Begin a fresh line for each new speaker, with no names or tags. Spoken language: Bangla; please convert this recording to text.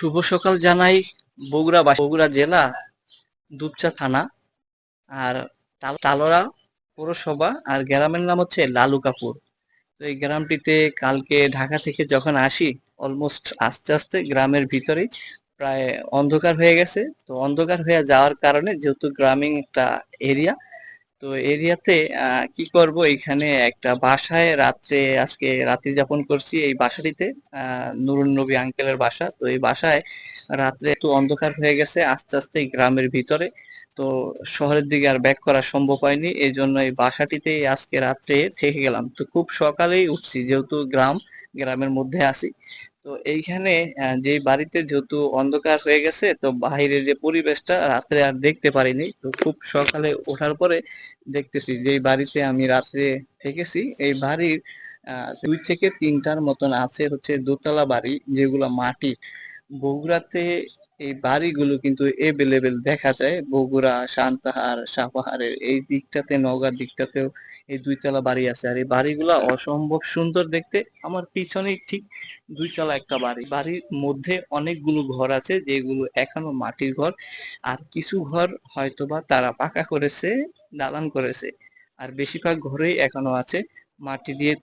শুভ সকাল জানাই। বগুড়া জেলা, দুপচা থানা, আর তালোড়া পৌরসভা, আর গ্রামের নাম হচ্ছে লালুকাপুর। তো এই গ্রামটিতে কালকে ঢাকা থেকে যখন আসি, অলমোস্ট আস্তে আস্তে গ্রামের ভিতরেই প্রায় অন্ধকার হয়ে গেছে। তো অন্ধকার হয়ে যাওয়ার কারণে, যেহেতু গ্রামীণ একটা এরিয়া, তো এরিয়াতে কি করব, এখানে একটা বাসায় আজকে রাত্রি যাপন করছি। এই বাসাটিতে নুরুন নবী আঙ্কেলের বাসা। তো এই বাসায় রাত্রে একটু অন্ধকার হয়ে গেছে আস্তে আস্তে এই গ্রামের ভিতরে। তো শহরের দিকে আর ব্যাক করা সম্ভব হয়নি, এই জন্য এই বাসাটিতেই আজকে রাত্রে থেকে গেলাম। তো খুব সকালেই উঠছি, যেহেতু গ্রামের মধ্যে আছি। তো এইখানে যে বাড়িতে যেহেতু অন্ধকার হয়ে গেছে, তো বাইরের যে পরিবেশটা রাত্রে আর দেখতে পারিনি। তো খুব সকালে ওঠার পরে দেখতেছি যে এই বাড়িতে আমি রাত্রে থেকেছি। এই বাড়ির 2 থেকে 3টার মতন আছে হচ্ছে দোতলা বাড়ি, যেগুলো মাটি। বগুড়াতে এই বাড়িগুলো কিন্তু এভেলেবেল দেখা যায়, বগুড়া, সান্তাহার, সাপাহারের এই দিকটাতে, নওগাঁর দিকটাতেও এই 2 তলা বাড়ি আছে। আর এই বাড়িগুলা অসম্ভব সুন্দর দেখতে। আমার পিছনেই ঠিক 2 তলা একটা বাড়ি। বাড়ির মধ্যে অনেকগুলো ঘর আছে, যেগুলো এখনো মাটির ঘর। আর কিছু ঘর হয়তোবা তারা পাকা করেছে, দালান করেছে। আর বেশিরভাগ ঘরেই এখনো আছে মাটি দিয়ে